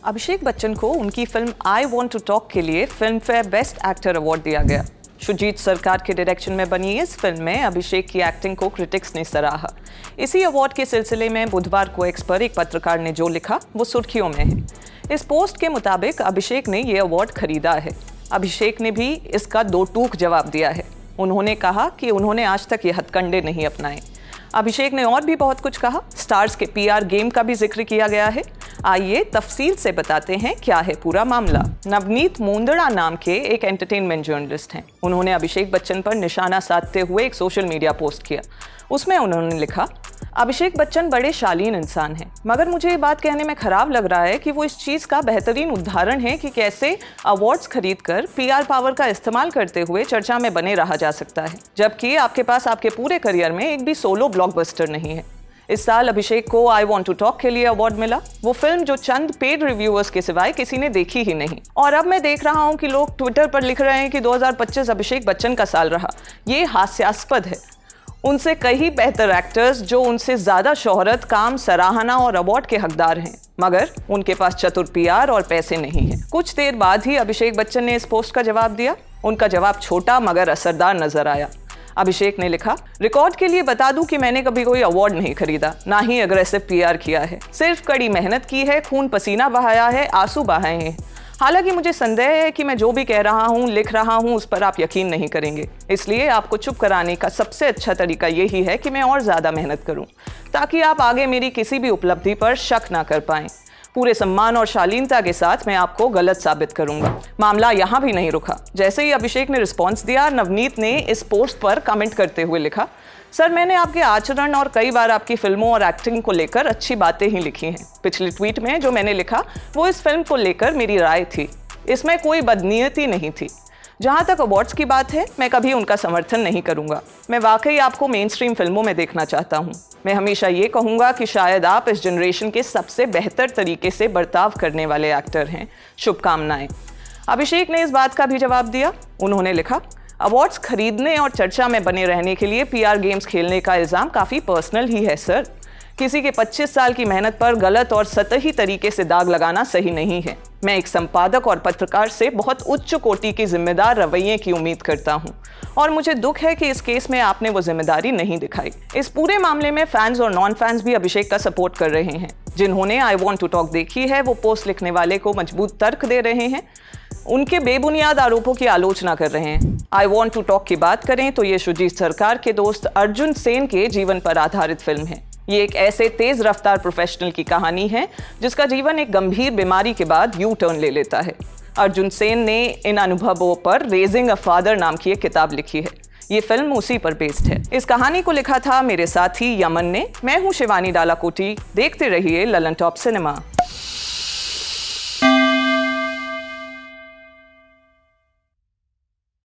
अभिषेक बच्चन को उनकी film I want to talk के लिए Filmfare best actor award दिया गया। सुजीत सरकार के डायरेक्शन में बनी इस फिल्म में अभिषेक की एक्टिंग को क्रिटिक्स ने सराहा। इसी अवार्ड के सिलसिले में बुधवार को एक्स पर एक पत्रकार ने जो लिखा वो सुर्खियों में है। इस पोस्ट के मुताबिक अभिषेक ने ये अवार्ड खरीदा है। अभिषेक ने भी इसका दो टूक जवाब दिया है। उन्होंने कहा कि उन्होंने आज तक ये हथकंडे नहीं अपनाए। अभिषेक ने और भी बहुत कुछ कहा। स्टार्स के पीआर गेम का भी जिक्र किया गया है। आइए तफसील से बताते हैं क्या है पूरा मामला। नवनीत मुंदड़ा नाम के एक एंटरटेनमेंट जर्नलिस्ट हैं। उन्होंने अभिषेक बच्चन पर निशाना साधते हुए एक सोशल मीडिया पोस्ट किया। उसमें उन्होंने लिखा, अभिषेक बच्चन बड़े शालीन इंसान हैं, मगर मुझे ये बात कहने में खराब लग रहा है कि वो इस चीज़ का बेहतरीन उदाहरण है कि कैसे अवार्ड्स खरीदकर पीआर पावर का इस्तेमाल करते हुए चर्चा में बने रहा जा सकता है, जबकि आपके पास आपके पूरे करियर में एक भी सोलो ब्लॉकबस्टर नहीं है। इस साल अभिषेक को आई वॉन्ट टू टॉक के लिए अवार्ड मिला, वो फिल्म जो चंद पेड रिव्यूअर्स के सिवाय किसी ने देखी ही नहीं। और अब मैं देख रहा हूँ कि लोग ट्विटर पर लिख रहे हैं कि 2025 अभिषेक बच्चन का साल रहा। ये हास्यास्पद है। उनसे कई बेहतर एक्टर्स जो उनसे ज़्यादा शोहरत, काम, सराहना और अवार्ड के हकदार हैं, मगर उनके पास चतुर पीआर और पैसे नहीं हैं। कुछ देर बाद ही अभिषेक बच्चन ने इस पोस्ट का जवाब दिया। उनका जवाब छोटा मगर असरदार नजर आया। अभिषेक ने लिखा, रिकॉर्ड के लिए बता दूं कि मैंने कभी कोई अवार्ड नहीं खरीदा, ना ही अग्रेसिव पीआर किया है। सिर्फ कड़ी मेहनत की है, खून पसीना बहाया है, आंसू बहाए हैं। हालांकि मुझे संदेह है कि मैं जो भी कह रहा हूं, लिख रहा हूं, उस पर आप यकीन नहीं करेंगे। इसलिए आपको चुप कराने का सबसे अच्छा तरीका यही है कि मैं और ज़्यादा मेहनत करूं, ताकि आप आगे मेरी किसी भी उपलब्धि पर शक ना कर पाएं। पूरे सम्मान और शालीनता के साथ मैं आपको गलत साबित करूंगा। मामला यहाँ भी नहीं रुका। जैसे ही अभिषेक ने रिस्पॉन्स दिया, नवनीत ने इस पोस्ट पर कमेंट करते हुए लिखा, सर मैंने आपके आचरण और कई बार आपकी फिल्मों और एक्टिंग को लेकर अच्छी बातें ही लिखी हैं। पिछले ट्वीट में जो मैंने लिखा वो इस फिल्म को लेकर मेरी राय थी। इसमें कोई बदनीयती नहीं थी। जहाँ तक अवार्ड्स की बात है, मैं कभी उनका समर्थन नहीं करूँगा। मैं वाकई आपको मेन स्ट्रीम फिल्मों में देखना चाहता हूँ। मैं हमेशा ये कहूँगा कि शायद आप इस जनरेशन के सबसे बेहतर तरीके से बर्ताव करने वाले एक्टर हैं। शुभकामनाएं। अभिषेक ने इस बात का भी जवाब दिया। उन्होंने लिखा, अवार्ड्स खरीदने और चर्चा में बने रहने के लिए पीआर गेम्स खेलने का इल्ज़ाम काफ़ी पर्सनल ही है सर। किसी के 25 साल की मेहनत पर गलत और सतही तरीके से दाग लगाना सही नहीं है। मैं एक संपादक और पत्रकार से बहुत उच्च कोटि की जिम्मेदार रवैये की उम्मीद करता हूं, और मुझे दुख है कि इस केस में आपने वो जिम्मेदारी नहीं दिखाई। इस पूरे मामले में फैंस और नॉन फैंस भी अभिषेक का सपोर्ट कर रहे हैं। जिन्होंने आई वॉन्ट टू टॉक देखी है, वो पोस्ट लिखने वाले को मजबूत तर्क दे रहे हैं, उनके बेबुनियाद आरोपों की आलोचना कर रहे हैं। आई वॉन्ट टू टॉक की बात करें तो ये सुजीत सरकार के दोस्त अर्जुन सेन के जीवन पर आधारित फिल्म है। ये एक ऐसे तेज रफ्तार प्रोफेशनल की कहानी है जिसका जीवन एक गंभीर बीमारी के बाद यू टर्न ले लेता है। अर्जुन सेन ने इन अनुभवों पर रेजिंग अ फादर नाम की एक किताब लिखी है। ये फिल्म उसी पर बेस्ड है। इस कहानी को लिखा था मेरे साथी यमन ने। मैं हूँ शिवानी डालाकोटी। देखते रहिए ललन टॉप सिनेमा।